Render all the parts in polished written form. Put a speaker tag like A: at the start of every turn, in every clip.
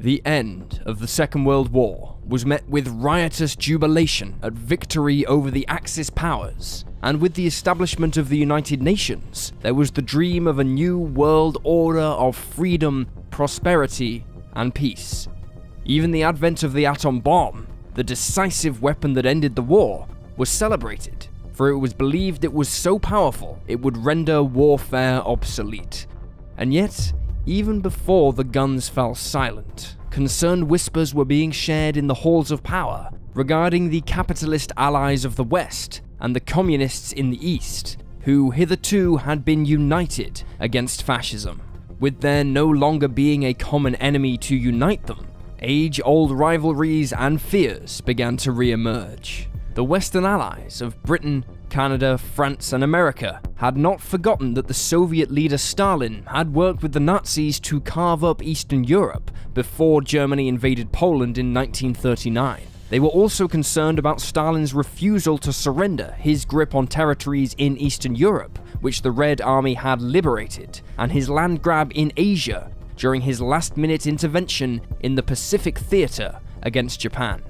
A: The end of the Second World War was met with riotous jubilation at victory over the Axis powers, and with the establishment of the United Nations, there was the dream of a new world order of freedom, prosperity, and peace. Even the advent of the atom bomb, the decisive weapon that ended the war, was celebrated, for it was believed it was so powerful it would render warfare obsolete. And yet, even before the guns fell silent, concerned whispers were being shared in the halls of power regarding the capitalist allies of the West and the communists in the East, who hitherto had been united against fascism. With there no longer being a common enemy to unite them, age-old rivalries and fears began to re-emerge. The Western allies of Britain, Canada, France, and America had not forgotten that the Soviet leader Stalin had worked with the Nazis to carve up Eastern Europe before Germany invaded Poland in 1939. They were also concerned about Stalin's refusal to surrender his grip on territories in Eastern Europe, which the Red Army had liberated, and his land grab in Asia during his last-minute intervention in the Pacific Theater against Japan.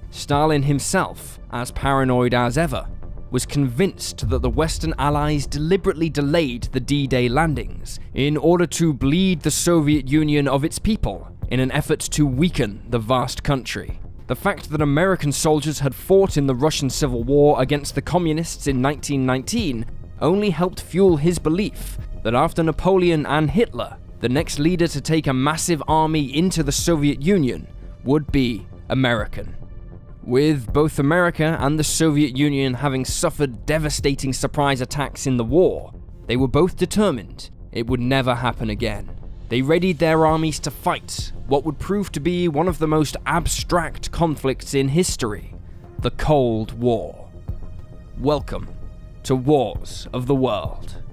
A: Stalin himself, as paranoid as ever, was convinced that the Western Allies deliberately delayed the D-Day landings in order to bleed the Soviet Union of its people in an effort to weaken the vast country. The fact that American soldiers had fought in the Russian Civil War against the Communists in 1919 only helped fuel his belief that after Napoleon and Hitler, the next leader to take a massive army into the Soviet Union would be American. With both America and the Soviet Union having suffered devastating surprise attacks in the war, they were both determined it would never happen again. They readied their armies to fight what would prove to be one of the most abstract conflicts in history, the Cold War. Welcome to Wars of the World.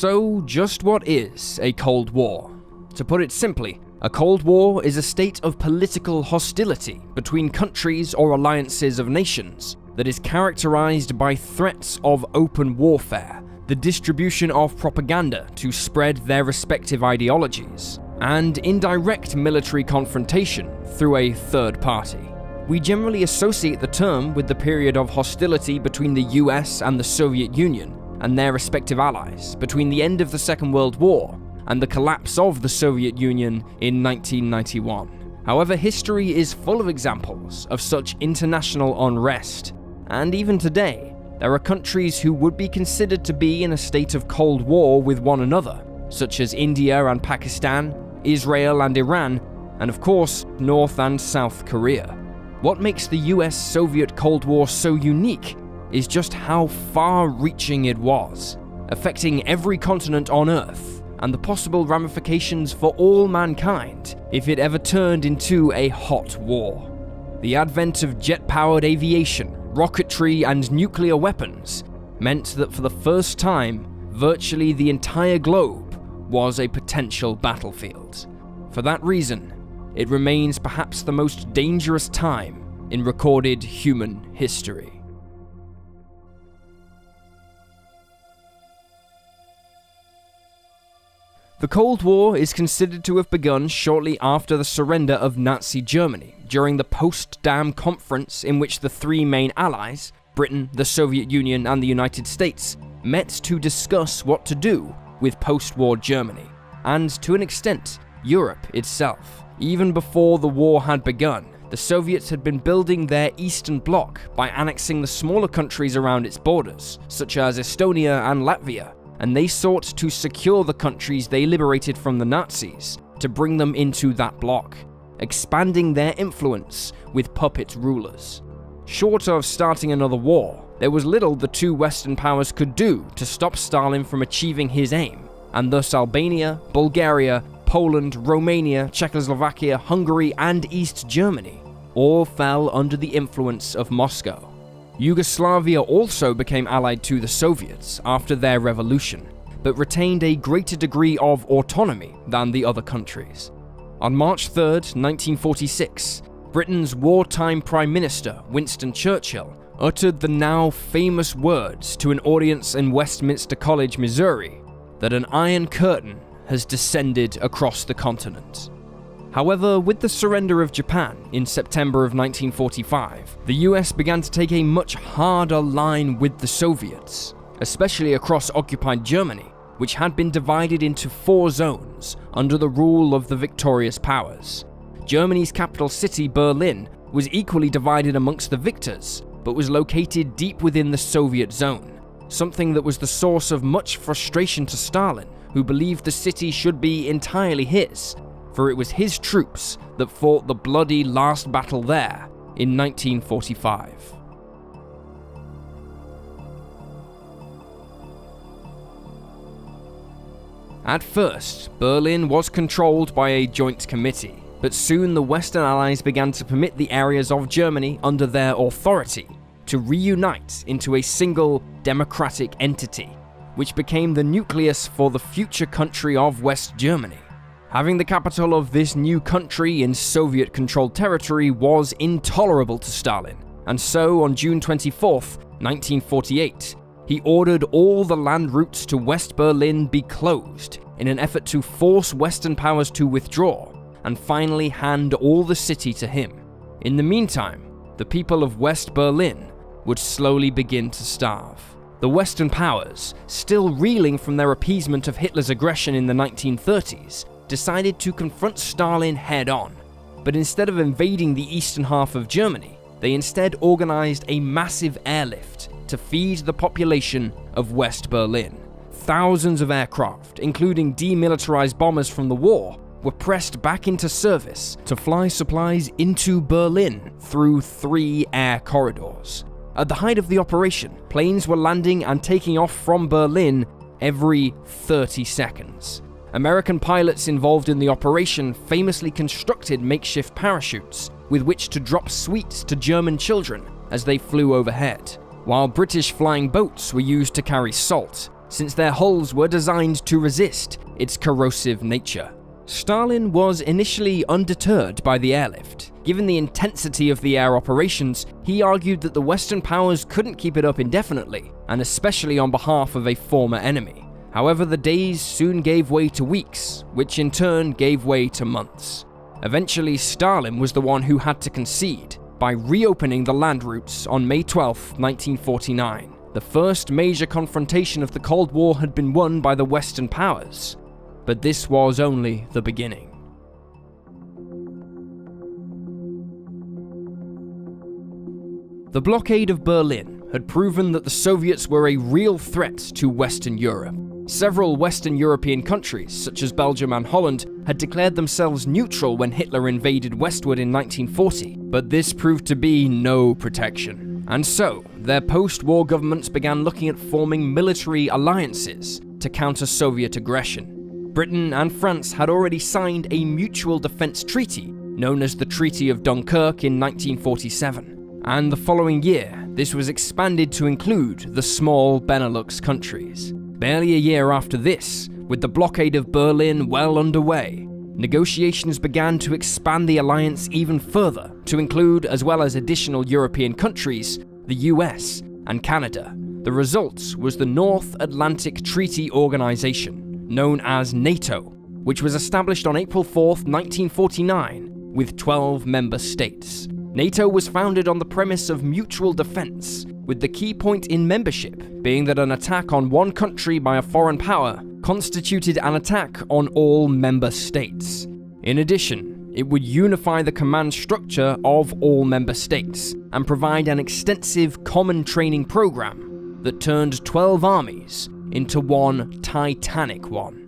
A: So, just what is a Cold War? To put it simply, a Cold War is a state of political hostility between countries or alliances of nations that is characterized by threats of open warfare, the distribution of propaganda to spread their respective ideologies, and indirect military confrontation through a third party. We generally associate the term with the period of hostility between the US and the Soviet Union and their respective allies between the end of the Second World War and the collapse of the Soviet Union in 1991. However, history is full of examples of such international unrest, and even today, there are countries who would be considered to be in a state of Cold War with one another, such as India and Pakistan, Israel and Iran, and of course, North and South Korea. What makes the US-Soviet Cold War so unique is just how far-reaching it was, affecting every continent on Earth, and the possible ramifications for all mankind if it ever turned into a hot war. The advent of jet-powered aviation, rocketry, and nuclear weapons meant that for the first time, virtually the entire globe was a potential battlefield. For that reason, it remains perhaps the most dangerous time in recorded human history. The Cold War is considered to have begun shortly after the surrender of Nazi Germany during the Potsdam Conference, in which the three main allies, Britain, the Soviet Union, and the United States, met to discuss what to do with post-war Germany, and to an extent, Europe itself. Even before the war had begun, the Soviets had been building their Eastern Bloc by annexing the smaller countries around its borders, such as Estonia and Latvia, and they sought to secure the countries they liberated from the Nazis to bring them into that bloc, expanding their influence with puppet rulers. Short of starting another war, there was little the two Western powers could do to stop Stalin from achieving his aim, and thus Albania, Bulgaria, Poland, Romania, Czechoslovakia, Hungary, and East Germany all fell under the influence of Moscow. Yugoslavia also became allied to the Soviets after their revolution, but retained a greater degree of autonomy than the other countries. On March 3rd, 1946, Britain's wartime Prime Minister, Winston Churchill, uttered the now famous words to an audience in Westminster College, Missouri, that an iron curtain has descended across the continent. However, with the surrender of Japan in September of 1945, the US began to take a much harder line with the Soviets, especially across occupied Germany, which had been divided into 4 zones under the rule of the victorious powers. Germany's capital city, Berlin, was equally divided amongst the victors, but was located deep within the Soviet zone, something that was the source of much frustration to Stalin, who believed the city should be entirely his, for it was his troops that fought the bloody last battle there in 1945. At first, Berlin was controlled by a joint committee, but soon the Western Allies began to permit the areas of Germany under their authority to reunite into a single democratic entity, which became the nucleus for the future country of West Germany. Having the capital of this new country in Soviet-controlled territory was intolerable to Stalin, and so on June 24, 1948, he ordered all the land routes to West Berlin be closed in an effort to force Western powers to withdraw and finally hand all the city to him. In the meantime, the people of West Berlin would slowly begin to starve. The Western powers, still reeling from their appeasement of Hitler's aggression in the 1930s, decided to confront Stalin head-on, but instead of invading the eastern half of Germany, they instead organized a massive airlift to feed the population of West Berlin. Thousands of aircraft, including demilitarized bombers from the war, were pressed back into service to fly supplies into Berlin through 3 air corridors. At the height of the operation, planes were landing and taking off from Berlin every 30 seconds. American pilots involved in the operation famously constructed makeshift parachutes with which to drop sweets to German children as they flew overhead, while British flying boats were used to carry salt, since their hulls were designed to resist its corrosive nature. Stalin was initially undeterred by the airlift. Given the intensity of the air operations, he argued that the Western powers couldn't keep it up indefinitely, and especially on behalf of a former enemy. However, the days soon gave way to weeks, which in turn gave way to months. Eventually, Stalin was the one who had to concede by reopening the land routes on May 12, 1949. The first major confrontation of the Cold War had been won by the Western powers, but this was only the beginning. The blockade of Berlin had proven that the Soviets were a real threat to Western Europe. Several Western European countries, such as Belgium and Holland, had declared themselves neutral when Hitler invaded westward in 1940, but this proved to be no protection. And so, their post-war governments began looking at forming military alliances to counter Soviet aggression. Britain and France had already signed a mutual defense treaty, known as the Treaty of Dunkirk in 1947. And the following year, this was expanded to include the small Benelux countries. Barely a year after this, with the blockade of Berlin well underway, negotiations began to expand the alliance even further to include, as well as additional European countries, the US and Canada. The result was the North Atlantic Treaty Organization, known as NATO, which was established on April 4, 1949, with 12 member states. NATO was founded on the premise of mutual defense, with the key point in membership being that an attack on one country by a foreign power constituted an attack on all member states. In addition, it would unify the command structure of all member states and provide an extensive common training program that turned 12 armies into one titanic one.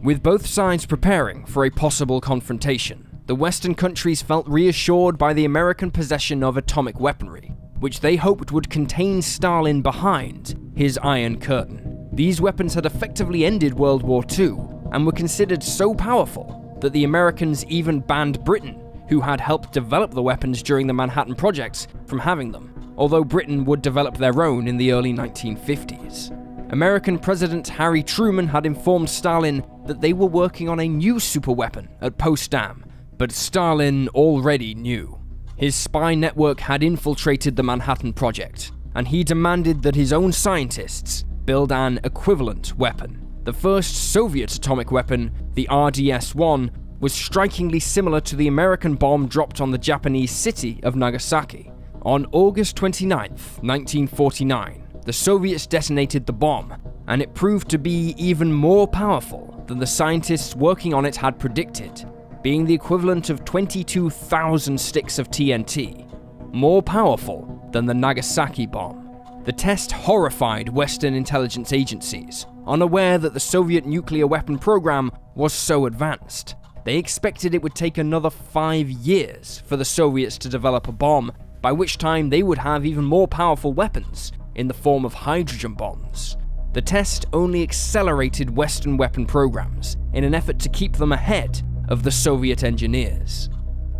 A: With both sides preparing for a possible confrontation, the Western countries felt reassured by the American possession of atomic weaponry, which they hoped would contain Stalin behind his Iron Curtain. These weapons had effectively ended World War II and were considered so powerful that the Americans even banned Britain, who had helped develop the weapons during the Manhattan Project, from having them, although Britain would develop their own in the early 1950s. American President Harry Truman had informed Stalin that they were working on a new superweapon at Potsdam, but Stalin already knew. His spy network had infiltrated the Manhattan Project, and he demanded that his own scientists build an equivalent weapon. The first Soviet atomic weapon, the RDS-1, was strikingly similar to the American bomb dropped on the Japanese city of Nagasaki. On August 29, 1949, the Soviets detonated the bomb, and it proved to be even more powerful than the scientists working on it had predicted, being the equivalent of 22,000 sticks of TNT, more powerful than the Nagasaki bomb. The test horrified Western intelligence agencies, unaware that the Soviet nuclear weapon program was so advanced. They expected it would take another 5 years for the Soviets to develop a bomb, by which time they would have even more powerful weapons in the form of hydrogen bombs. The test only accelerated Western weapon programs in an effort to keep them ahead of the Soviet engineers.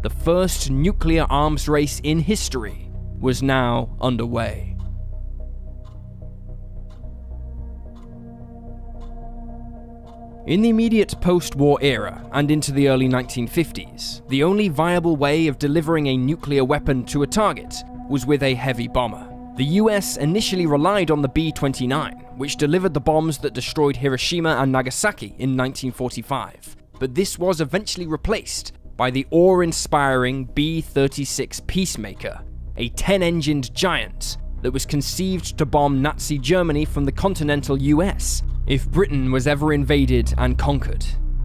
A: The first nuclear arms race in history was now underway. In the immediate post-war era and into the early 1950s, the only viable way of delivering a nuclear weapon to a target was with a heavy bomber. The US initially relied on the B-29, which delivered the bombs that destroyed Hiroshima and Nagasaki in 1945, but this was eventually replaced by the awe-inspiring B-36 Peacemaker, a 10-engined giant that was conceived to bomb Nazi Germany from the continental US if Britain was ever invaded and conquered.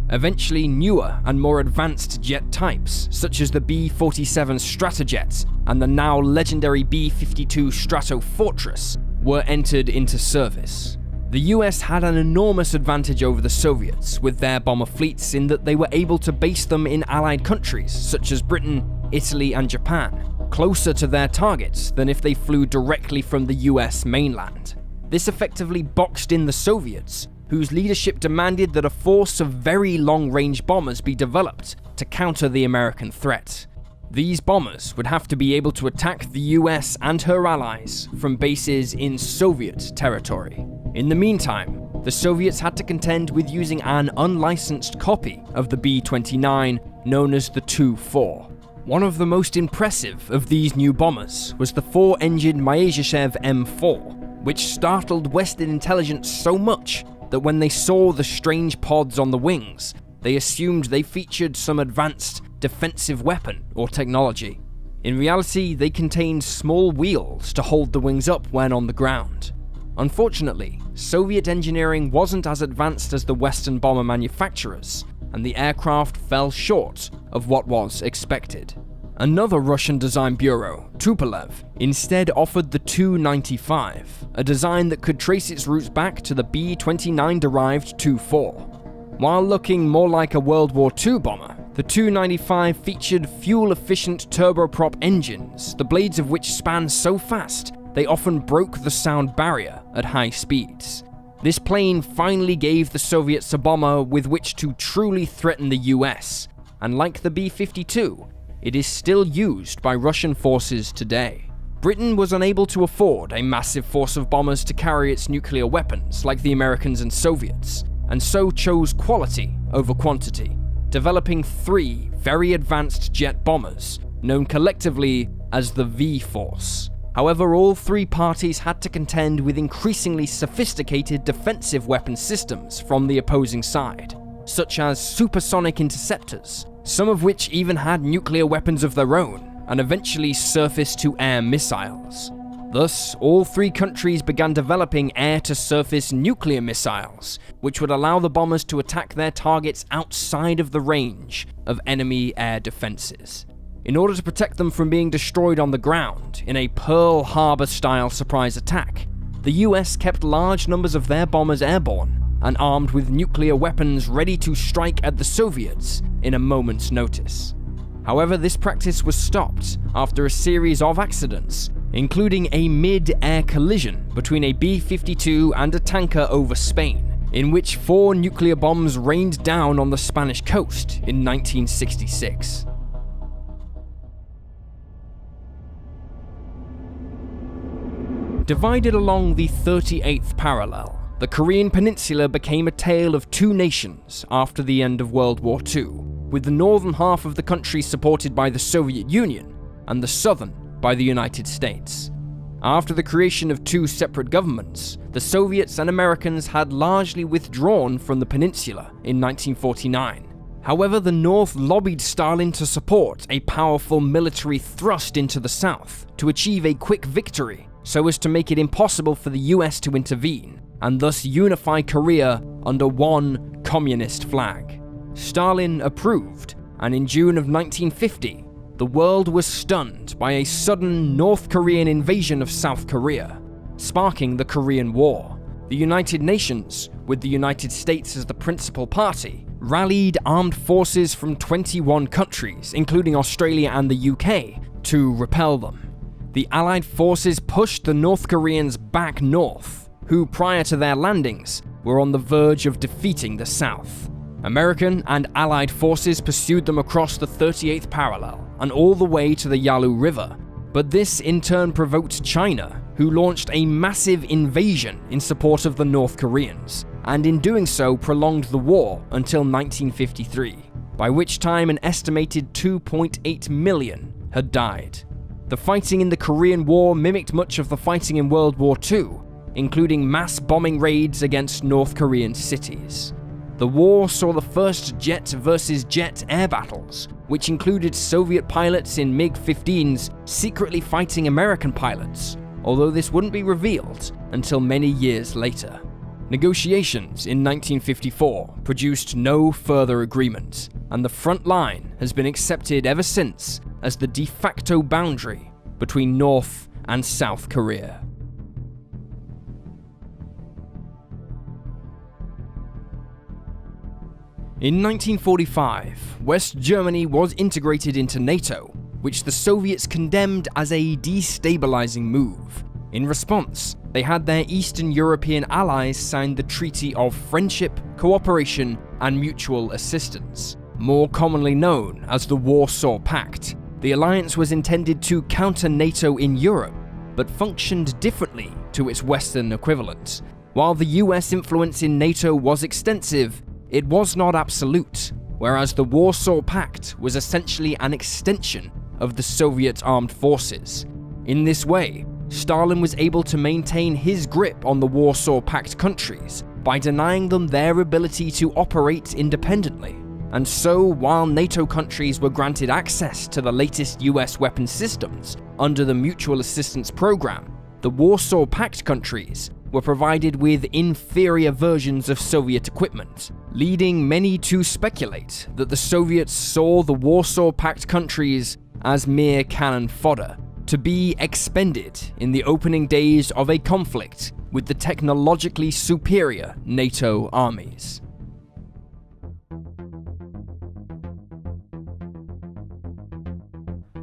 A: Eventually, newer and more advanced jet types, such as the B-47 Stratojet and the now legendary B-52 Stratofortress, were entered into service. The US had an enormous advantage over the Soviets with their bomber fleets in that they were able to base them in allied countries such as Britain, Italy, and Japan, closer to their targets than if they flew directly from the US mainland. This effectively boxed in the Soviets, whose leadership demanded that a force of very long-range bombers be developed to counter the American threat. These bombers would have to be able to attack the US and her allies from bases in Soviet territory. In the meantime, the Soviets had to contend with using an unlicensed copy of the B-29 known as the Tu-4. One of the most impressive of these new bombers was the 4-engined Myasishchev M4, which startled Western intelligence so much that when they saw the strange pods on the wings, they assumed they featured some advanced defensive weapon or technology. In reality, they contained small wheels to hold the wings up when on the ground. Unfortunately, Soviet engineering wasn't as advanced as the Western bomber manufacturers, and the aircraft fell short of what was expected. Another Russian design bureau, Tupolev, instead offered the Tu-95, a design that could trace its roots back to the B-29-derived Tu-4. While looking more like a World War II bomber, the Tu-95 featured fuel-efficient turboprop engines, the blades of which spanned so fast they often broke the sound barrier at high speeds. This plane finally gave the Soviets a bomber with which to truly threaten the US, and like the B-52, it is still used by Russian forces today. Britain was unable to afford a massive force of bombers to carry its nuclear weapons like the Americans and Soviets, and so chose quality over quantity, developing 3 very advanced jet bombers, known collectively as the V-Force. However, all 3 parties had to contend with increasingly sophisticated defensive weapon systems from the opposing side, such as supersonic interceptors, some of which even had nuclear weapons of their own, and eventually surface-to-air missiles. Thus, all 3 countries began developing air-to-surface nuclear missiles, which would allow the bombers to attack their targets outside of the range of enemy air defenses. In order to protect them from being destroyed on the ground in a Pearl Harbor-style surprise attack, the US kept large numbers of their bombers airborne and armed with nuclear weapons ready to strike at the Soviets in a moment's notice. However, this practice was stopped after a series of accidents including a mid-air collision between a B-52 and a tanker over Spain, in which 4 nuclear bombs rained down on the Spanish coast in 1966. Divided along the 38th parallel, the Korean Peninsula became a tale of two nations after the end of World War II, with the northern half of the country supported by the Soviet Union and the southern by the United States. After the creation of two separate governments, the Soviets and Americans had largely withdrawn from the peninsula in 1949. However, the North lobbied Stalin to support a powerful military thrust into the South to achieve a quick victory so as to make it impossible for the US to intervene, and thus unify Korea under one communist flag. Stalin approved, and in June of 1950, the world was stunned by a sudden North Korean invasion of South Korea, sparking the Korean War. The United Nations, with the United States as the principal party, rallied armed forces from 21 countries, including Australia and the UK, to repel them. The Allied forces pushed the North Koreans back north, who prior to their landings were on the verge of defeating the South. American and Allied forces pursued them across the 38th parallel and all the way to the Yalu River, but this in turn provoked China, who launched a massive invasion in support of the North Koreans, and in doing so prolonged the war until 1953, by which time an estimated 2.8 million had died. The fighting in the Korean War mimicked much of the fighting in World War II, including mass bombing raids against North Korean cities. The war saw the first jet versus jet air battles, which included Soviet pilots in MiG-15s secretly fighting American pilots, although this wouldn't be revealed until many years later. Negotiations in 1954 produced no further agreement, and the front line has been accepted ever since as the de facto boundary between North and South Korea. In 1945, West Germany was integrated into NATO, which the Soviets condemned as a destabilizing move. In response, they had their Eastern European allies sign the Treaty of Friendship, Cooperation, and Mutual Assistance, more commonly known as the Warsaw Pact. The alliance was intended to counter NATO in Europe, but functioned differently to its Western equivalent. While the US influence in NATO was extensive, it was not absolute, whereas the Warsaw Pact was essentially an extension of the Soviet armed forces. In this way, Stalin was able to maintain his grip on the Warsaw Pact countries by denying them their ability to operate independently. And so, while NATO countries were granted access to the latest US weapon systems under the Mutual Assistance Program, the Warsaw Pact countries were provided with inferior versions of Soviet equipment, leading many to speculate that the Soviets saw the Warsaw Pact countries as mere cannon fodder, to be expended in the opening days of a conflict with the technologically superior NATO armies.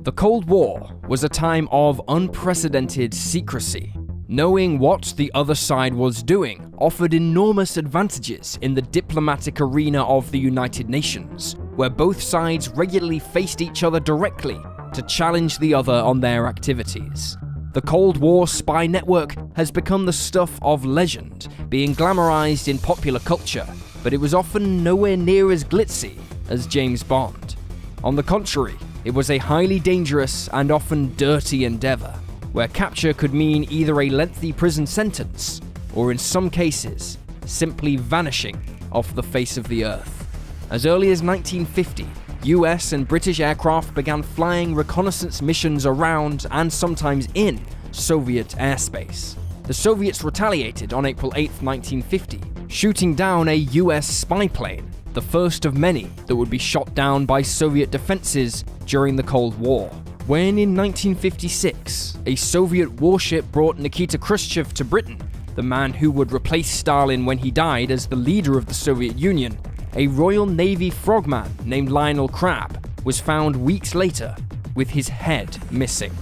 A: The Cold War was a time of unprecedented secrecy. Knowing what the other side was doing offered enormous advantages in the diplomatic arena of the United Nations, where both sides regularly faced each other directly to challenge the other on their activities. The Cold War spy network has become the stuff of legend, being glamorized in popular culture, but it was often nowhere near as glitzy as James Bond. On the contrary, it was a highly dangerous and often dirty endeavor, where capture could mean either a lengthy prison sentence, or in some cases, simply vanishing off the face of the earth. As early as 1950, US and British aircraft began flying reconnaissance missions around and sometimes in Soviet airspace. The Soviets retaliated on April 8, 1950, shooting down a US spy plane, the first of many that would be shot down by Soviet defenses during the Cold War. When in 1956, a Soviet warship brought Nikita Khrushchev to Britain, the man who would replace Stalin when he died as the leader of the Soviet Union, a Royal Navy frogman named Lionel Crabb was found weeks later with his head missing.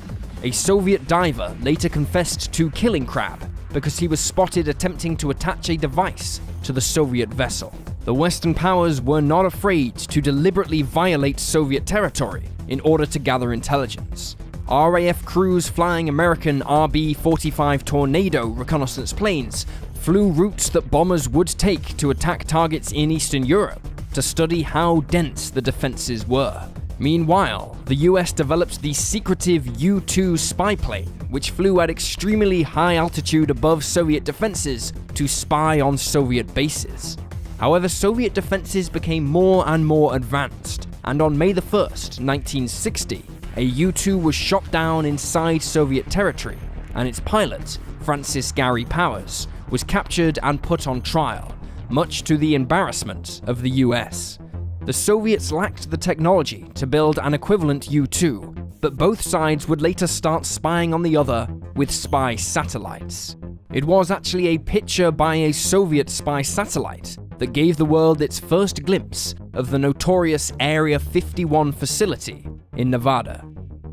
A: A Soviet diver later confessed to killing Crabbe because he was spotted attempting to attach a device to the Soviet vessel. The Western powers were not afraid to deliberately violate Soviet territory in order to gather intelligence. RAF crews flying American RB-45 Tornado reconnaissance planes flew routes that bombers would take to attack targets in Eastern Europe to study how dense the defenses were. Meanwhile, the US developed the secretive U-2 spy plane, which flew at extremely high altitude above Soviet defenses to spy on Soviet bases. However, Soviet defenses became more and more advanced, and on May 1st, 1960, a U-2 was shot down inside Soviet territory, and its pilot, Francis Gary Powers, was captured and put on trial, much to the embarrassment of the US. The Soviets lacked the technology to build an equivalent U-2, but both sides would later start spying on the other with spy satellites. It was actually a picture by a Soviet spy satellite that gave the world its first glimpse of the notorious Area 51 facility in Nevada.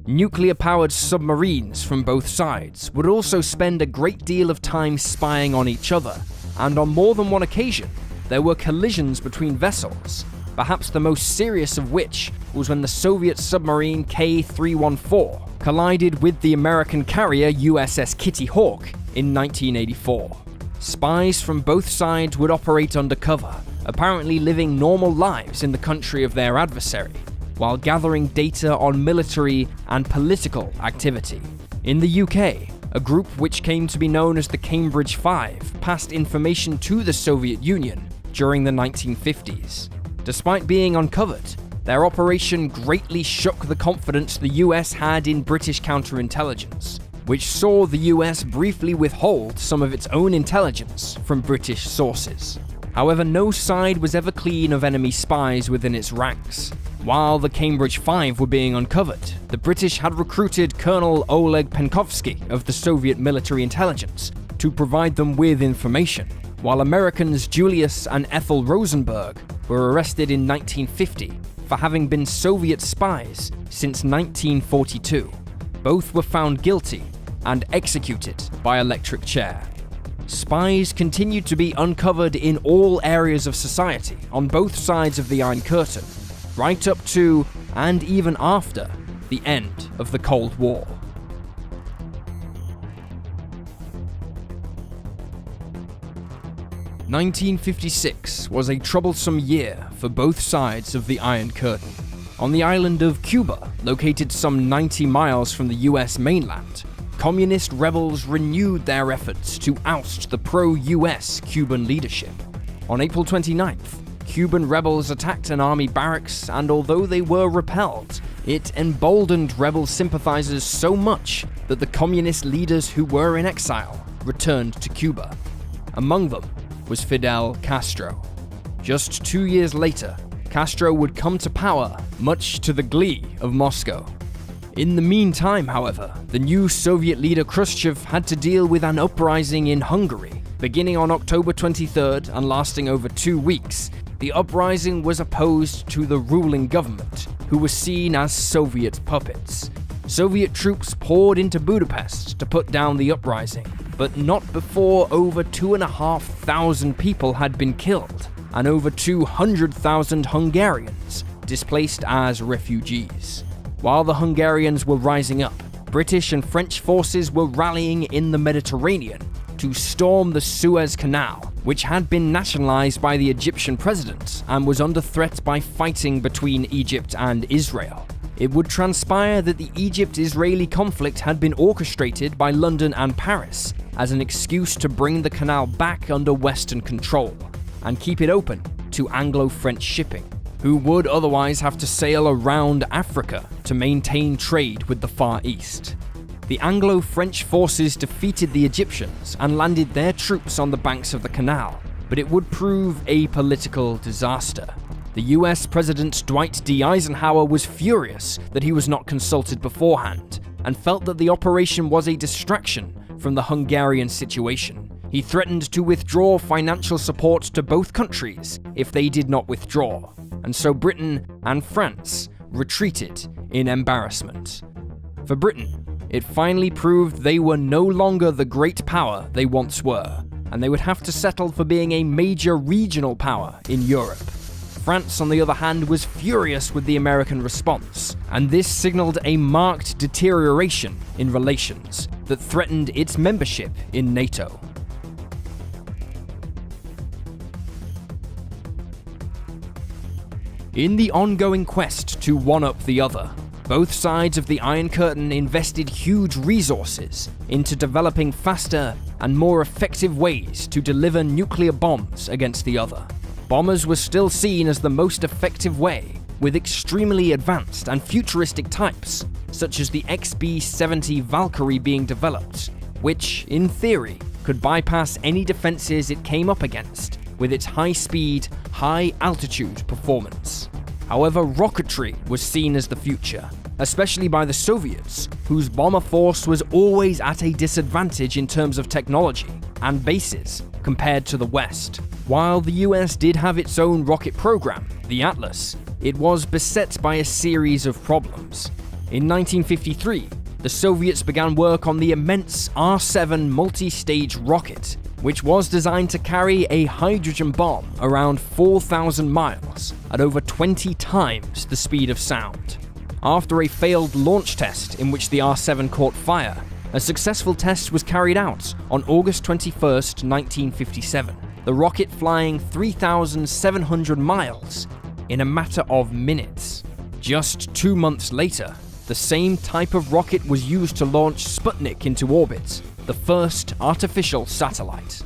A: Nuclear-powered submarines from both sides would also spend a great deal of time spying on each other, and on more than one occasion, there were collisions between vessels, perhaps the most serious of which was when the Soviet submarine K-314 collided with the American carrier USS Kitty Hawk in 1984. Spies from both sides would operate undercover, apparently living normal lives in the country of their adversary, while gathering data on military and political activity. In the UK, a group which came to be known as the Cambridge Five passed information to the Soviet Union during the 1950s. Despite being uncovered, their operation greatly shook the confidence the US had in British counterintelligence, which saw the US briefly withhold some of its own intelligence from British sources. However, no side was ever clean of enemy spies within its ranks. While the Cambridge Five were being uncovered, the British had recruited Colonel Oleg Penkovsky of the Soviet military intelligence to provide them with information, while Americans Julius and Ethel Rosenberg were arrested in 1950 for having been Soviet spies since 1942. Both were found guilty and executed by electric chair. Spies continued to be uncovered in all areas of society on both sides of the Iron Curtain, right up to and even after the end of the Cold War. (1956) was a troublesome year for both sides of the Iron Curtain. On the island of Cuba, located some 90 miles from the US mainland, communist rebels renewed their efforts to oust the pro-US Cuban leadership. On April 29th, Cuban rebels attacked an army barracks, and although they were repelled, it emboldened rebel sympathizers so much that the communist leaders who were in exile returned to Cuba. Among them was Fidel Castro. Just 2 years later, Castro would come to power, much to the glee of Moscow. In the meantime, however, the new Soviet leader Khrushchev had to deal with an uprising in Hungary. Beginning on October 23rd and lasting over 2 weeks, the uprising was opposed to the ruling government, who were seen as Soviet puppets. Soviet troops poured into Budapest to put down the uprising, but not before over 2,500 people had been killed, and over 200,000 Hungarians displaced as refugees. While the Hungarians were rising up, British and French forces were rallying in the Mediterranean to storm the Suez Canal, which had been nationalized by the Egyptian president and was under threat by fighting between Egypt and Israel. It would transpire that the Egypt-Israeli conflict had been orchestrated by London and Paris as an excuse to bring the canal back under Western control and keep it open to Anglo-French shipping, who would otherwise have to sail around Africa to maintain trade with the Far East. The Anglo-French forces defeated the Egyptians and landed their troops on the banks of the canal, but it would prove a political disaster. The US President Dwight D. Eisenhower was furious that he was not consulted beforehand and felt that the operation was a distraction from the Hungarian situation. He threatened to withdraw financial support to both countries if they did not withdraw, and so Britain and France retreated in embarrassment. For Britain, It finally proved they were no longer the great power they once were, and they would have to settle for being a major regional power in Europe. France, on the other hand, was furious with the American response, and this signaled a marked deterioration in relations that threatened its membership in NATO. In the ongoing quest to one-up the other, both sides of the Iron Curtain invested huge resources into developing faster and more effective ways to deliver nuclear bombs against the other. Bombers were still seen as the most effective way, with extremely advanced and futuristic types, such as the XB-70 Valkyrie being developed, which, in theory, could bypass any defenses it came up against with its high-speed, high-altitude performance. However, rocketry was seen as the future, especially by the Soviets, whose bomber force was always at a disadvantage in terms of technology and bases compared to the West. While the US did have its own rocket program, the Atlas, it was beset by a series of problems. In 1953, the Soviets began work on the immense R-7 multi-stage rocket, which was designed to carry a hydrogen bomb around 4,000 miles at over 20 times the speed of sound. After a failed launch test in which the R-7 caught fire, a successful test was carried out on August 21, 1957, the rocket flying 3,700 miles in a matter of minutes. Just 2 months later, the same type of rocket was used to launch Sputnik into orbit, the first artificial satellite.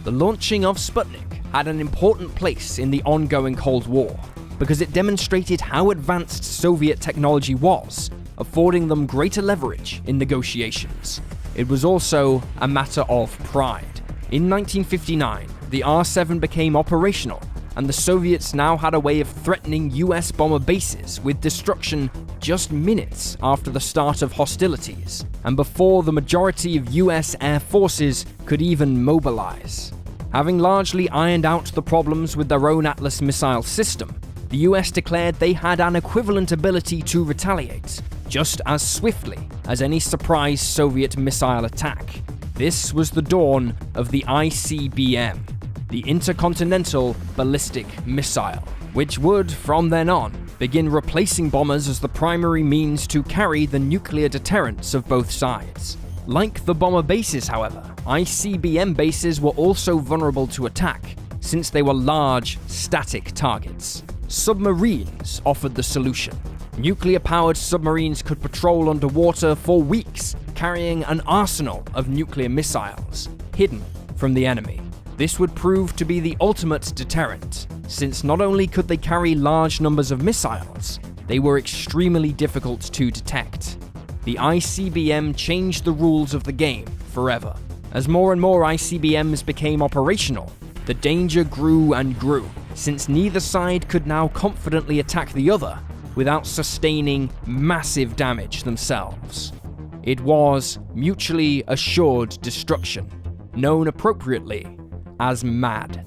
A: The launching of Sputnik had an important place in the ongoing Cold War, because it demonstrated how advanced Soviet technology was, affording them greater leverage in negotiations. It was also a matter of pride. In 1959, the R-7 became operational, and the Soviets now had a way of threatening US bomber bases with destruction just minutes after the start of hostilities, and before the majority of US air forces could even mobilize. Having largely ironed out the problems with their own Atlas missile system, the US declared they had an equivalent ability to retaliate, just as swiftly as any surprise Soviet missile attack. This was the dawn of the ICBM, the Intercontinental Ballistic Missile, which would, from then on, begin replacing bombers as the primary means to carry the nuclear deterrence of both sides. Like the bomber bases, however, ICBM bases were also vulnerable to attack, since they were large, static targets. Submarines offered the solution. Nuclear-powered submarines could patrol underwater for weeks, carrying an arsenal of nuclear missiles, hidden from the enemy. This would prove to be the ultimate deterrent, since not only could they carry large numbers of missiles, they were extremely difficult to detect. The ICBM changed the rules of the game forever. As more and more ICBMs became operational, the danger grew and grew, since neither side could now confidently attack the other without sustaining massive damage themselves. It was mutually assured destruction, known appropriately as MAD.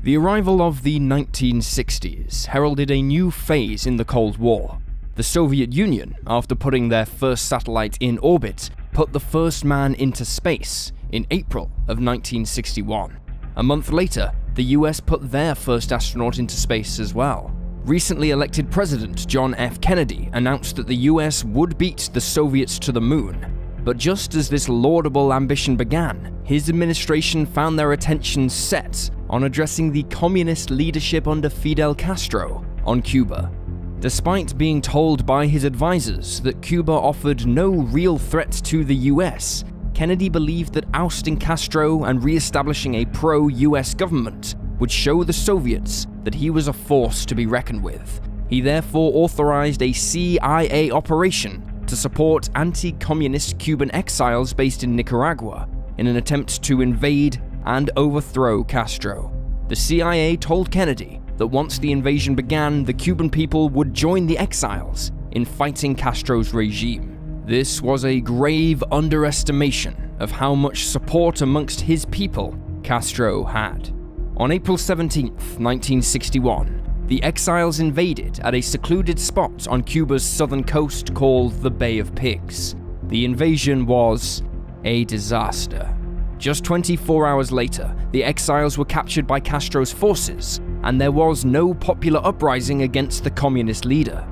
A: The arrival of the 1960s heralded a new phase in the Cold War. The Soviet Union, after putting their first satellite in orbit, put the first man into space in April of 1961. A month later, the US put their first astronaut into space as well. Recently elected President John F. Kennedy announced that the US would beat the Soviets to the moon. But just as this laudable ambition began, his administration found their attention set on addressing the communist leadership under Fidel Castro on Cuba. Despite being told by his advisors that Cuba offered no real threat to the US, Kennedy believed that ousting Castro and re-establishing a pro-US government would show the Soviets that he was a force to be reckoned with. He therefore authorized a CIA operation to support anti-communist Cuban exiles based in Nicaragua in an attempt to invade and overthrow Castro. The CIA told Kennedy that once the invasion began, the Cuban people would join the exiles in fighting Castro's regime. This was a grave underestimation of how much support amongst his people Castro had. On April 17, 1961, the exiles invaded at a secluded spot on Cuba's southern coast called the Bay of Pigs. The invasion was a disaster. Just 24 hours later, the exiles were captured by Castro's forces, and there was no popular uprising against the communist leader.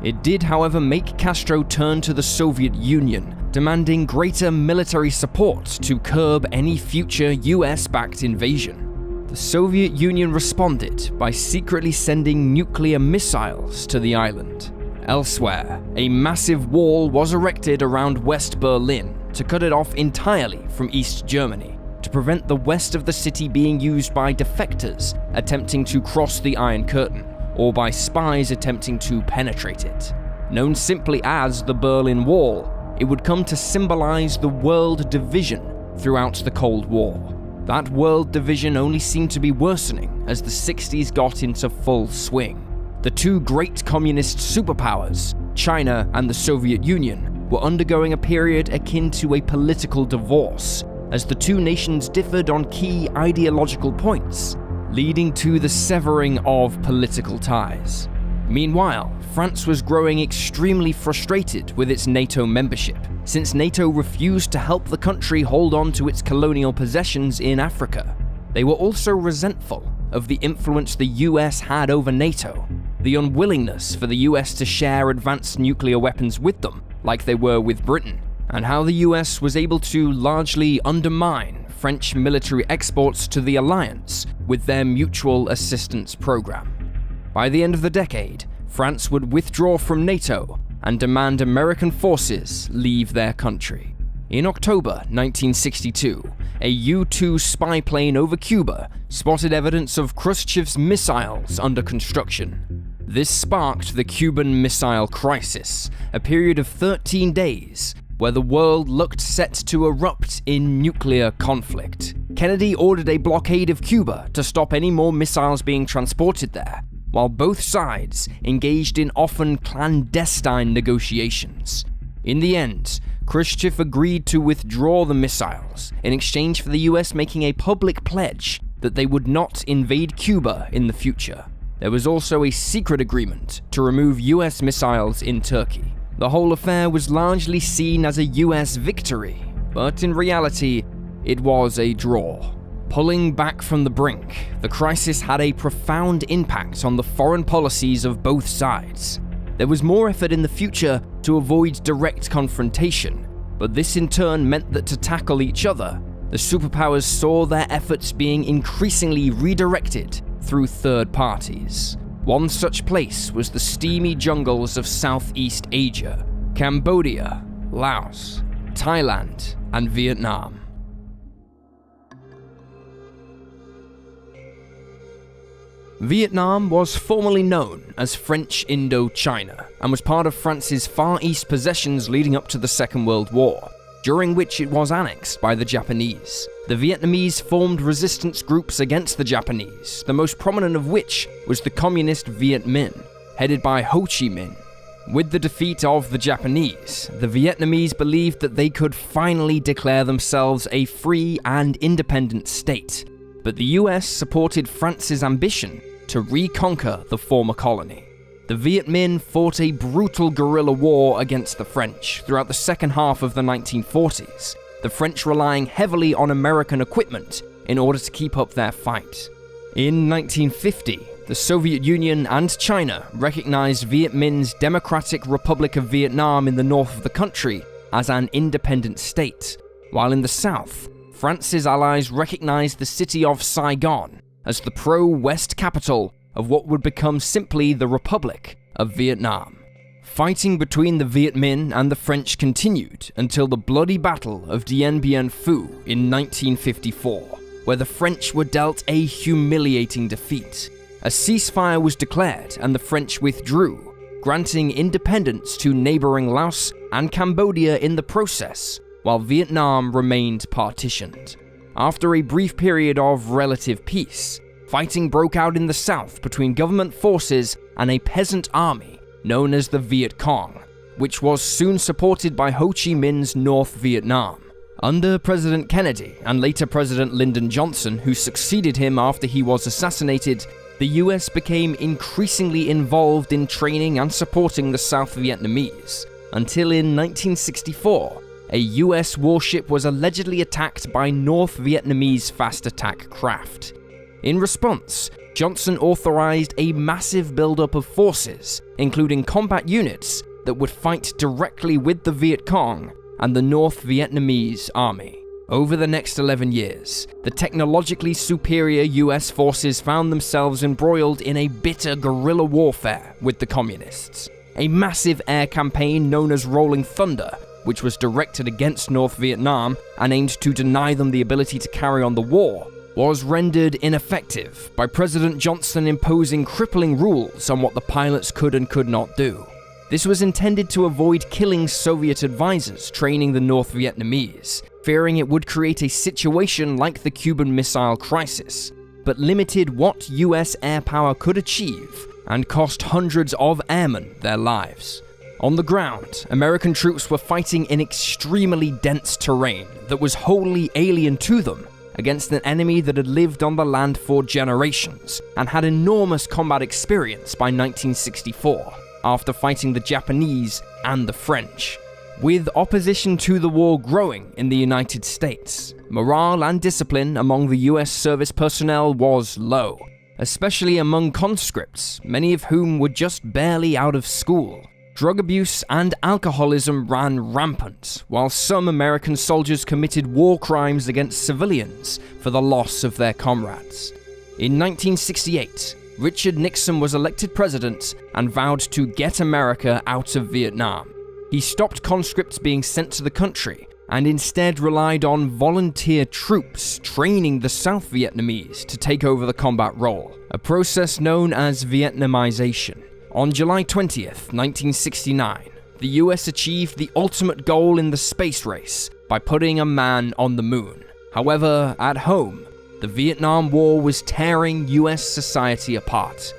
A: It did, however, make Castro turn to the Soviet Union, demanding greater military support to curb any future US-backed invasion. The Soviet Union responded by secretly sending nuclear missiles to the island. Elsewhere, a massive wall was erected around West Berlin to cut it off entirely from East Germany, to prevent the west of the city being used by defectors attempting to cross the Iron Curtain, or by spies attempting to penetrate it. Known simply as the Berlin Wall, it would come to symbolize the world division throughout the Cold War. That world division only seemed to be worsening as the 60s got into full swing. The two great communist superpowers, China and the Soviet Union, were undergoing a period akin to a political divorce, as the two nations differed on key ideological points, leading to the severing of political ties. Meanwhile, France was growing extremely frustrated with its NATO membership, since NATO refused to help the country hold on to its colonial possessions in Africa. They were also resentful of the influence the US had over NATO, the unwillingness for the US to share advanced nuclear weapons with them, like they were with Britain, and how the US was able to largely undermine French military exports to the alliance with their mutual assistance program. By the end of the decade, France would withdraw from NATO and demand American forces leave their country. In October 1962, a U-2 spy plane over Cuba spotted evidence of Khrushchev's missiles under construction. This sparked the Cuban Missile Crisis, a period of 13 days where the world looked set to erupt in nuclear conflict. Kennedy ordered a blockade of Cuba to stop any more missiles being transported there, while both sides engaged in often clandestine negotiations. In the end, Khrushchev agreed to withdraw the missiles in exchange for the US making a public pledge that they would not invade Cuba in the future. There was also a secret agreement to remove US missiles in Turkey. The whole affair was largely seen as a US victory, but in reality, it was a draw. Pulling back from the brink, the crisis had a profound impact on the foreign policies of both sides. There was more effort in the future to avoid direct confrontation, but this in turn meant that to tackle each other, the superpowers saw their efforts being increasingly redirected through third parties. One such place was the steamy jungles of Southeast Asia, Cambodia, Laos, Thailand, and Vietnam. Vietnam was formerly known as French Indochina and was part of France's Far East possessions leading up to the Second World War, during which it was annexed by the Japanese. The Vietnamese formed resistance groups against the Japanese, the most prominent of which was the communist Viet Minh, headed by Ho Chi Minh. With the defeat of the Japanese, the Vietnamese believed that they could finally declare themselves a free and independent state, but the US supported France's ambition to reconquer the former colony. The Viet Minh fought a brutal guerrilla war against the French throughout the second half of the 1940s, the French relying heavily on American equipment in order to keep up their fight. In 1950, the Soviet Union and China recognized Viet Minh's Democratic Republic of Vietnam in the north of the country as an independent state, while in the south, France's allies recognized the city of Saigon as the pro-West capital of what would become simply the Republic of Vietnam. Fighting between the Viet Minh and the French continued until the bloody Battle of Dien Bien Phu in 1954, where the French were dealt a humiliating defeat. A ceasefire was declared and the French withdrew, granting independence to neighboring Laos and Cambodia in the process, while Vietnam remained partitioned. After a brief period of relative peace, fighting broke out in the south between government forces and a peasant army known as the Viet Cong, which was soon supported by Ho Chi Minh's North Vietnam. Under President Kennedy and later President Lyndon Johnson, who succeeded him after he was assassinated, the US became increasingly involved in training and supporting the South Vietnamese, until in 1964, a US warship was allegedly attacked by North Vietnamese fast attack craft. In response, Johnson authorized a massive buildup of forces, including combat units that would fight directly with the Viet Cong and the North Vietnamese Army. Over the next 11 years, the technologically superior US forces found themselves embroiled in a bitter guerrilla warfare with the Communists. A massive air campaign known as Rolling Thunder, which was directed against North Vietnam and aimed to deny them the ability to carry on the war, was rendered ineffective by President Johnson imposing crippling rules on what the pilots could and could not do. This was intended to avoid killing Soviet advisors training the North Vietnamese, fearing it would create a situation like the Cuban Missile Crisis, but limited what US air power could achieve and cost hundreds of airmen their lives. On the ground, American troops were fighting in extremely dense terrain that was wholly alien to them, against an enemy that had lived on the land for generations and had enormous combat experience by 1964, after fighting the Japanese and the French. With opposition to the war growing in the United States, morale and discipline among the US service personnel was low, especially among conscripts, many of whom were just barely out of school. Drug abuse and alcoholism ran rampant, while some American soldiers committed war crimes against civilians for the loss of their comrades. In 1968, Richard Nixon was elected president and vowed to get America out of Vietnam. He stopped conscripts being sent to the country and instead relied on volunteer troops training the South Vietnamese to take over the combat role, a process known as Vietnamization. On July 20th, 1969, the US achieved the ultimate goal in the space race by putting a man on the moon. However, at home, the Vietnam War was tearing US society apart.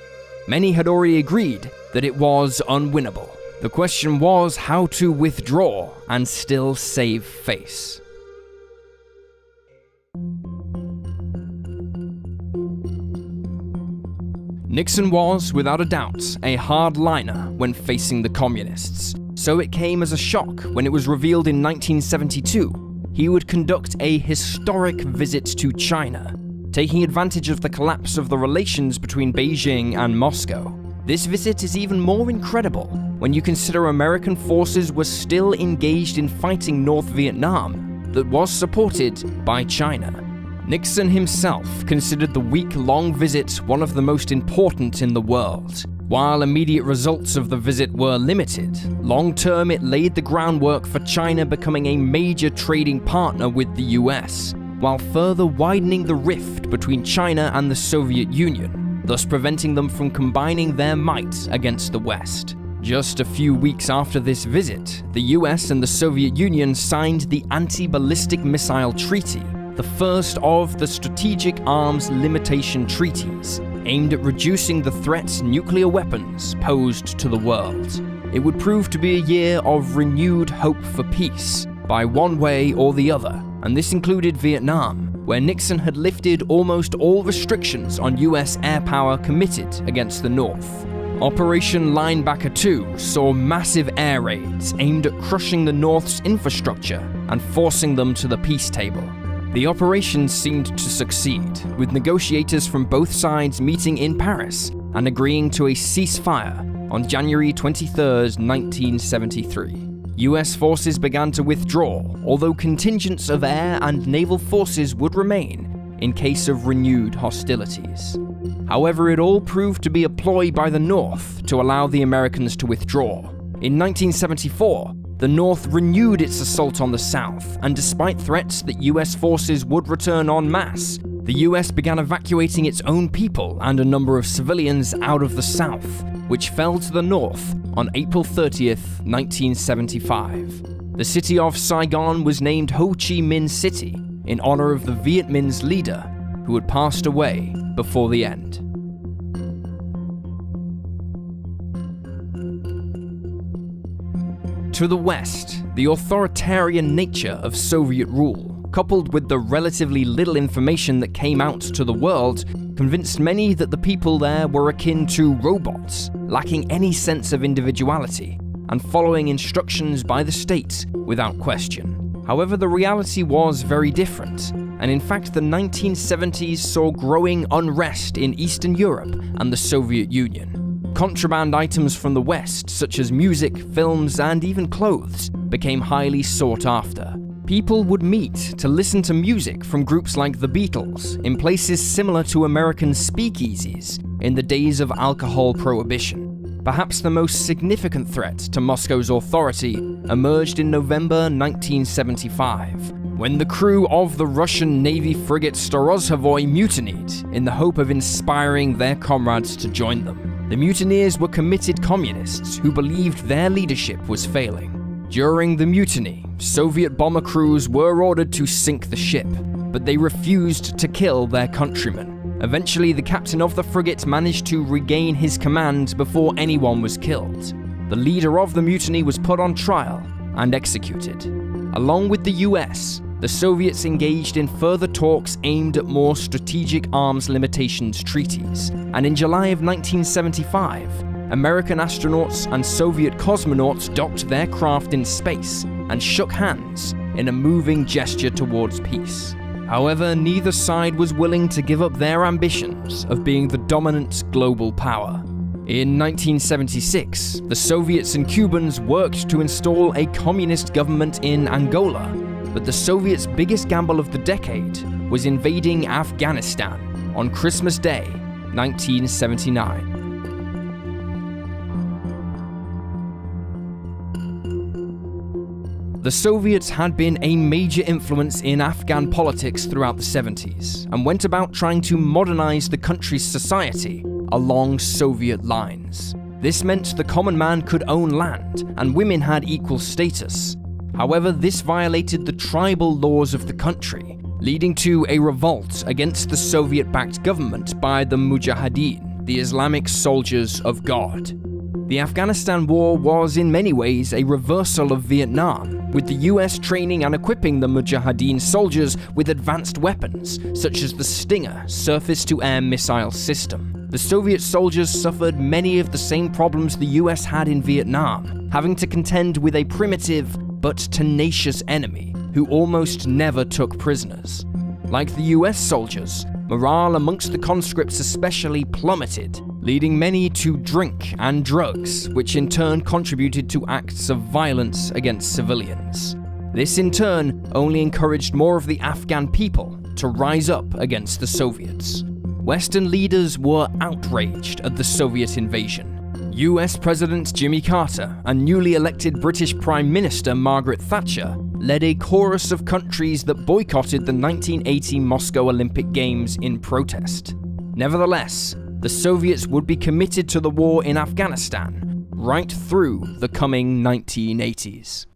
A: Many had already agreed that it was unwinnable. The question was how to withdraw and still save face. Nixon was, without a doubt, a hardliner when facing the communists, so it came as a shock when it was revealed in 1972 he would conduct a historic visit to China, taking advantage of the collapse of the relations between Beijing and Moscow. This visit is even more incredible when you consider American forces were still engaged in fighting North Vietnam that was supported by China. Nixon himself considered the week-long visit one of the most important in the world. While immediate results of the visit were limited, long-term it laid the groundwork for China becoming a major trading partner with the US, while further widening the rift between China and the Soviet Union, thus preventing them from combining their might against the West. Just a few weeks after this visit, the US and the Soviet Union signed the Anti-Ballistic Missile Treaty, the first of the Strategic Arms Limitation Treaties, aimed at reducing the threat nuclear weapons posed to the world. It would prove to be a year of renewed hope for peace, by one way or the other, and this included Vietnam, where Nixon had lifted almost all restrictions on US air power committed against the North. Operation Linebacker 2 saw massive air raids aimed at crushing the North's infrastructure and forcing them to the peace table. The operation seemed to succeed, with negotiators from both sides meeting in Paris and agreeing to a ceasefire on January 23, 1973. US forces began to withdraw, although contingents of air and naval forces would remain in case of renewed hostilities. However, it all proved to be a ploy by the North to allow the Americans to withdraw. In 1974, the North renewed its assault on the South, and despite threats that US forces would return en masse, the US began evacuating its own people and a number of civilians out of the South, which fell to the North on April 30th, 1975. The city of Saigon was named Ho Chi Minh City in honor of the Viet Minh's leader, who had passed away before the end. To the west, the authoritarian nature of Soviet rule, coupled with the relatively little information that came out to the world, convinced many that the people there were akin to robots, lacking any sense of individuality, and following instructions by the state without question. However, the reality was very different, and in fact the 1970s saw growing unrest in Eastern Europe and the Soviet Union. Contraband items from the West, such as music, films, and even clothes, became highly sought after. People would meet to listen to music from groups like the Beatles in places similar to American speakeasies in the days of alcohol prohibition. Perhaps the most significant threat to Moscow's authority emerged in November 1975, when the crew of the Russian Navy frigate Storozhevoy mutinied in the hope of inspiring their comrades to join them. The mutineers were committed communists who believed their leadership was failing. During the mutiny, Soviet bomber crews were ordered to sink the ship, but they refused to kill their countrymen. Eventually, the captain of the frigate managed to regain his command before anyone was killed. The leader of the mutiny was put on trial and executed. Along with the US, the Soviets engaged in further talks aimed at more strategic arms limitations treaties, and in July of 1975, American astronauts and Soviet cosmonauts docked their craft in space and shook hands in a moving gesture towards peace. However, neither side was willing to give up their ambitions of being the dominant global power. In 1976, the Soviets and Cubans worked to install a communist government in Angola, but the Soviets' biggest gamble of the decade was invading Afghanistan on Christmas Day, 1979. The Soviets had been a major influence in Afghan politics throughout the 70s, and went about trying to modernize the country's society along Soviet lines. This meant the common man could own land, and women had equal status. However, this violated the tribal laws of the country, leading to a revolt against the Soviet-backed government by the Mujahideen, the Islamic Soldiers of God. The Afghanistan War was in many ways a reversal of Vietnam, with the US training and equipping the Mujahideen soldiers with advanced weapons, such as the Stinger surface-to-air missile system. The Soviet soldiers suffered many of the same problems the US had in Vietnam, having to contend with a primitive but tenacious enemy who almost never took prisoners. Like the US soldiers, morale amongst the conscripts especially plummeted, leading many to drink and drugs, which in turn contributed to acts of violence against civilians. This in turn only encouraged more of the Afghan people to rise up against the Soviets. Western leaders were outraged at the Soviet invasion. US President Jimmy Carter and newly elected British Prime Minister Margaret Thatcher led a chorus of countries that boycotted the 1980 Moscow Olympic Games in protest. Nevertheless, the Soviets would be committed to the war in Afghanistan right through the coming 1980s.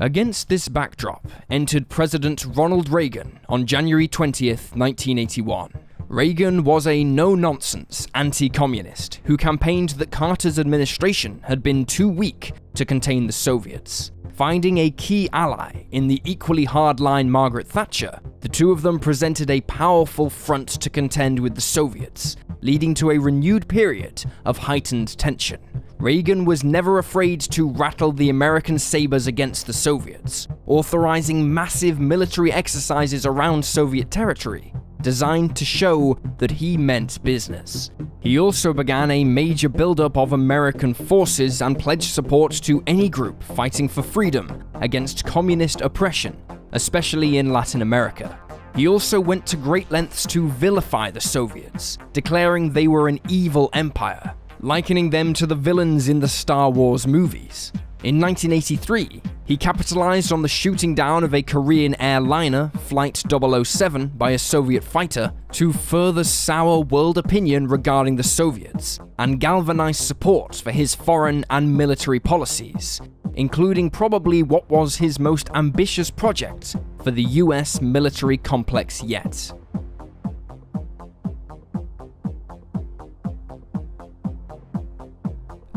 A: Against this backdrop entered President Ronald Reagan on January 20th, 1981. Reagan was a no-nonsense anti-communist who campaigned that Carter's administration had been too weak to contain the Soviets. Finding a key ally in the equally hardline Margaret Thatcher, the two of them presented a powerful front to contend with the Soviets, leading to a renewed period of heightened tension. Reagan was never afraid to rattle the American sabers against the Soviets, authorizing massive military exercises around Soviet territory, designed to show that he meant business. He also began a major buildup of American forces and pledged support to any group fighting for freedom against communist oppression, especially in Latin America. He also went to great lengths to vilify the Soviets, declaring they were an evil empire, likening them to the villains in the Star Wars movies. In 1983, he capitalized on the shooting down of a Korean airliner, Flight 007, by a Soviet fighter to further sour world opinion regarding the Soviets and galvanize support for his foreign and military policies, including probably what was his most ambitious project for the US military complex yet.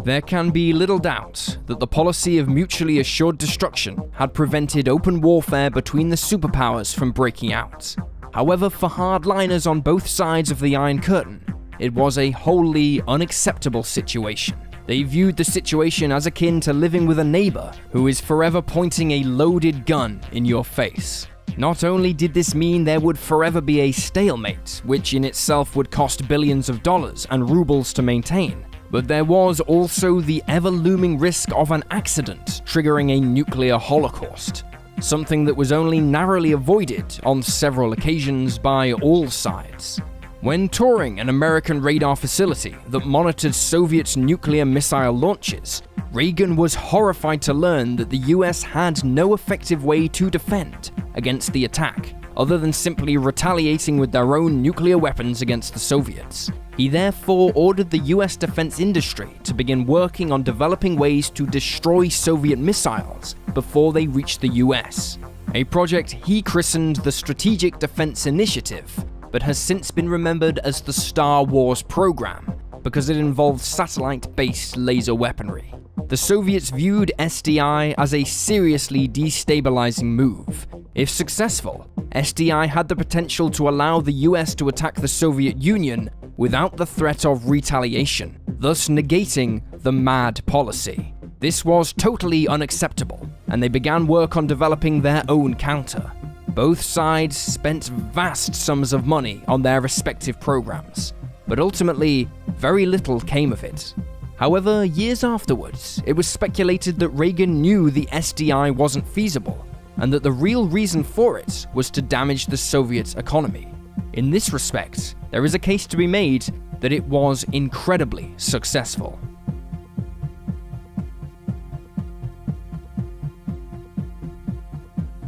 A: There can be little doubt that the policy of mutually assured destruction had prevented open warfare between the superpowers from breaking out. However, for hardliners on both sides of the Iron Curtain, it was a wholly unacceptable situation. They viewed the situation as akin to living with a neighbor who is forever pointing a loaded gun in your face. Not only did this mean there would forever be a stalemate, which in itself would cost billions of dollars and rubles to maintain, but there was also the ever-looming risk of an accident triggering a nuclear holocaust, something that was only narrowly avoided on several occasions by all sides. When touring an American radar facility that monitored Soviet nuclear missile launches, Reagan was horrified to learn that the US had no effective way to defend against the attack, other than simply retaliating with their own nuclear weapons against the Soviets. He therefore ordered the US defense industry to begin working on developing ways to destroy Soviet missiles before they reached the US, a project he christened the Strategic Defense Initiative, but has since been remembered as the Star Wars program because it involved satellite-based laser weaponry. The Soviets viewed SDI as a seriously destabilizing move. If successful, SDI had the potential to allow the US to attack the Soviet Union without the threat of retaliation, thus negating the MAD policy. This was totally unacceptable, and they began work on developing their own counter. Both sides spent vast sums of money on their respective programs, but ultimately, very little came of it. However, years afterwards, it was speculated that Reagan knew the SDI wasn't feasible, and that the real reason for it was to damage the Soviet economy. In this respect, there is a case to be made that it was incredibly successful.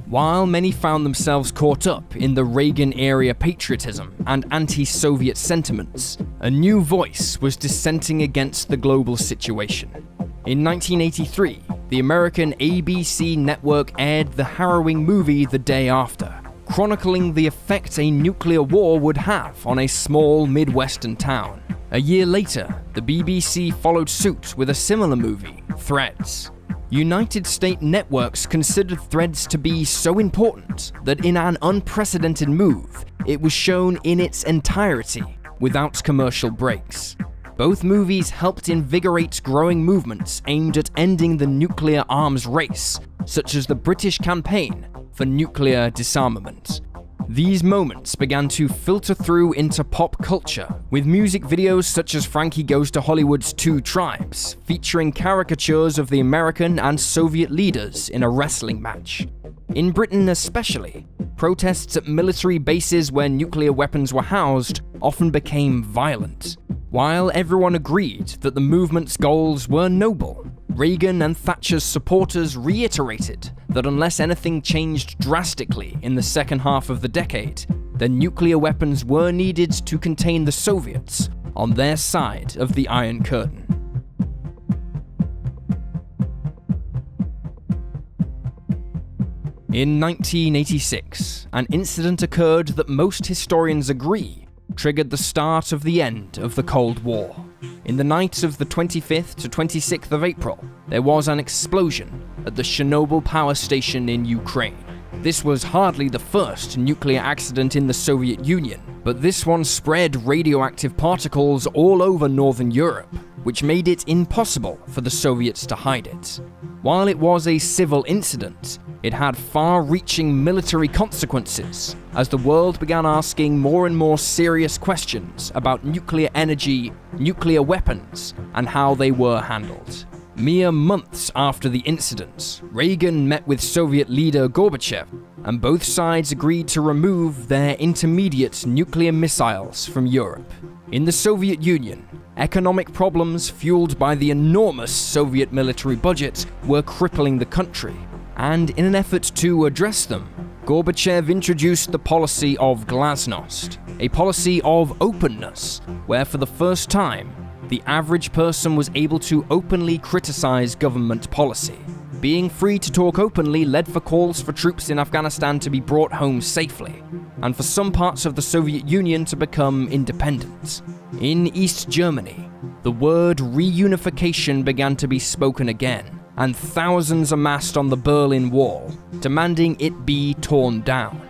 A: While many found themselves caught up in the Reagan-era patriotism and anti-Soviet sentiments, a new voice was dissenting against the global situation. In 1983, the American ABC network aired the harrowing movie The Day After, chronicling the effect a nuclear war would have on a small Midwestern town. A year later, the BBC followed suit with a similar movie, Threads. United States networks considered Threads to be so important that in an unprecedented move, it was shown in its entirety, without commercial breaks. Both movies helped invigorate growing movements aimed at ending the nuclear arms race, such as the British campaign for nuclear disarmament. These moments began to filter through into pop culture, with music videos such as Frankie Goes to Hollywood's Two Tribes, featuring caricatures of the American and Soviet leaders in a wrestling match. In Britain especially, protests at military bases where nuclear weapons were housed often became violent. While everyone agreed that the movement's goals were noble, Reagan and Thatcher's supporters reiterated that unless anything changed drastically in the second half of the decade, then nuclear weapons were needed to contain the Soviets on their side of the Iron Curtain. In 1986, an incident occurred that most historians agree triggered the start of the end of the Cold War. In the night of the 25th to 26th of April, there was an explosion at the Chernobyl power station in Ukraine. This was hardly the first nuclear accident in the Soviet Union, but this one spread radioactive particles all over Northern Europe, which made it impossible for the Soviets to hide it. While it was a civil incident, it had far-reaching military consequences as the world began asking more and more serious questions about nuclear energy, nuclear weapons, and how they were handled. Mere months after the incident, Reagan met with Soviet leader Gorbachev, and both sides agreed to remove their intermediate nuclear missiles from Europe. In the Soviet Union, economic problems fueled by the enormous Soviet military budget were crippling the country, and in an effort to address them, Gorbachev introduced the policy of glasnost, a policy of openness, where for the first time, the average person was able to openly criticize government policy. being free to talk openly led for calls for troops in Afghanistan to be brought home safely, and for some parts of the Soviet Union to become independent. In East Germany, the word reunification began to be spoken again, and thousands amassed on the Berlin Wall, demanding it be torn down.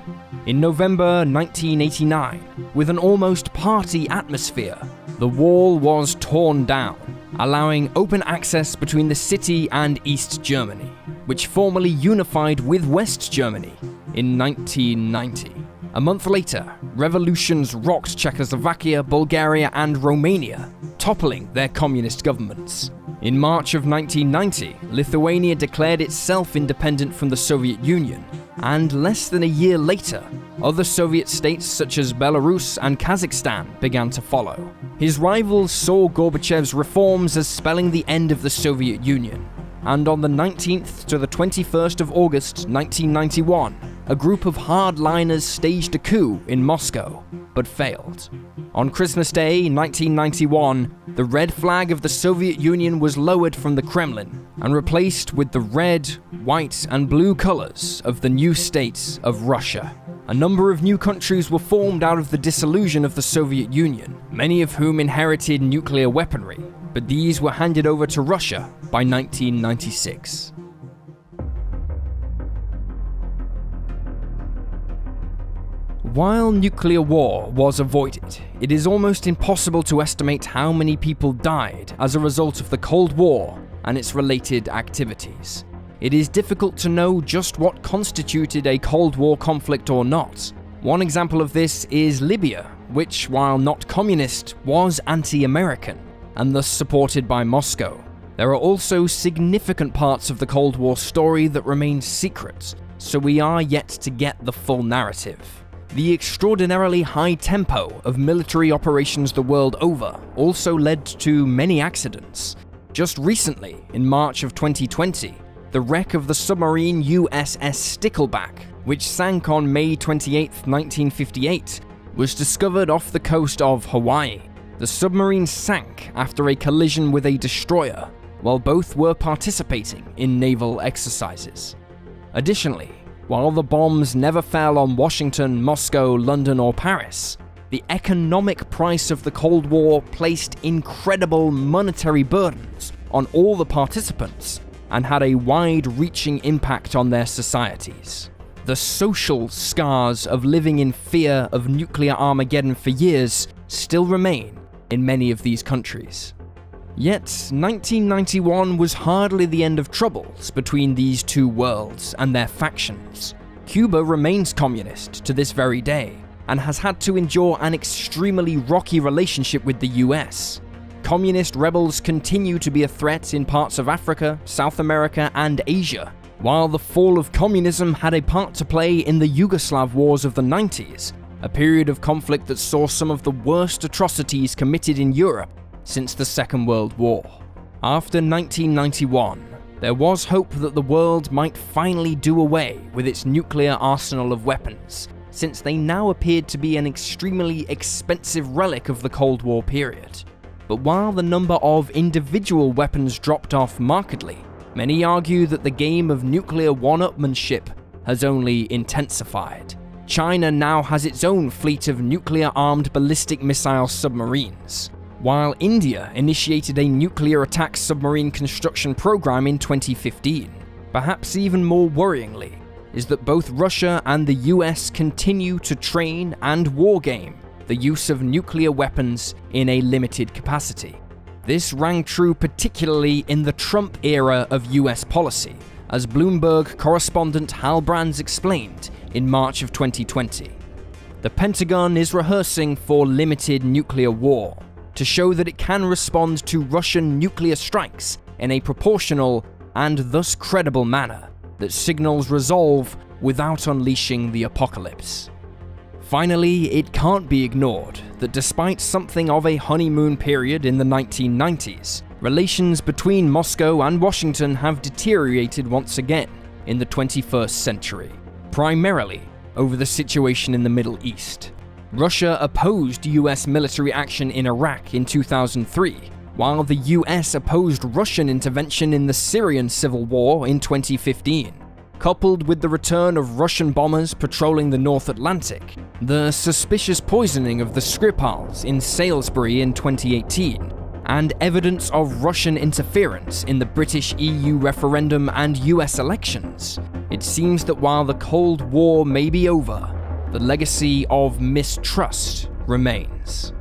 A: In November 1989, with an almost party atmosphere, the wall was torn down, allowing open access between the city and East Germany, which formally unified with West Germany in 1990. A month later, revolutions rocked Czechoslovakia, Bulgaria, and Romania, toppling their communist governments. In March of 1990, Lithuania declared itself independent from the Soviet Union, and less than a year later, other Soviet states such as Belarus and Kazakhstan began to follow. His rivals saw Gorbachev's reforms as spelling the end of the Soviet Union, and on the 19th to the 21st of August 1991, a group of hardliners staged a coup in Moscow, but failed. On Christmas Day 1991, the red flag of the Soviet Union was lowered from the Kremlin and replaced with the red, white, and blue colors of the new states of Russia. A number of new countries were formed out of the dissolution of the Soviet Union, many of whom inherited nuclear weaponry, but these were handed over to Russia by 1996. While nuclear war was avoided, it is almost impossible to estimate how many people died as a result of the Cold War and its related activities. It is difficult to know just what constituted a Cold War conflict or not. One example of this is Libya, which, while not communist, was anti-American, and thus supported by Moscow. There are also significant parts of the Cold War story that remain secret, so we are yet to get the full narrative. The extraordinarily high tempo of military operations the world over also led to many accidents. Just recently, in March of 2020, the wreck of the submarine USS Stickleback, which sank on May 28, 1958, was discovered off the coast of Hawaii. The submarine sank after a collision with a destroyer, while both were participating in naval exercises. Additionally, while the bombs never fell on Washington, Moscow, London, or Paris, the economic price of the Cold War placed incredible monetary burdens on all the participants and had a wide-reaching impact on their societies. The social scars of living in fear of nuclear Armageddon for years still remain in many of these countries. Yet, 1991 was hardly the end of troubles between these two worlds and their factions. Cuba remains communist to this very day, and has had to endure an extremely rocky relationship with the US. Communist rebels continue to be a threat in parts of Africa, South America, and Asia, while the fall of communism had a part to play in the Yugoslav wars of the 90s, a period of conflict that saw some of the worst atrocities committed in Europe since the Second World War. After 1991, there was hope that the world might finally do away with its nuclear arsenal of weapons, since they now appeared to be an extremely expensive relic of the Cold War period. But while the number of individual weapons dropped off markedly, many argue that the game of nuclear one-upmanship has only intensified. China now has its own fleet of nuclear-armed ballistic missile submarines, while India initiated a nuclear attack submarine construction program in 2015. Perhaps even more worryingly is that both Russia and the US continue to train and wargame the use of nuclear weapons in a limited capacity. This rang true particularly in the Trump era of US policy, as Bloomberg correspondent Hal Brands explained in March of 2020. The Pentagon is rehearsing for limited nuclear war, to show that it can respond to Russian nuclear strikes in a proportional and thus credible manner that signals resolve without unleashing the apocalypse. Finally, it can't be ignored that despite something of a honeymoon period in the 1990s, relations between Moscow and Washington have deteriorated once again in the 21st century, primarily over the situation in the Middle East. Russia opposed US military action in Iraq in 2003, while the US opposed Russian intervention in the Syrian civil war in 2015. Coupled with the return of Russian bombers patrolling the North Atlantic, the suspicious poisoning of the Skripals in Salisbury in 2018, and evidence of Russian interference in the British EU referendum and US elections, it seems that while the Cold War may be over, the legacy of mistrust remains.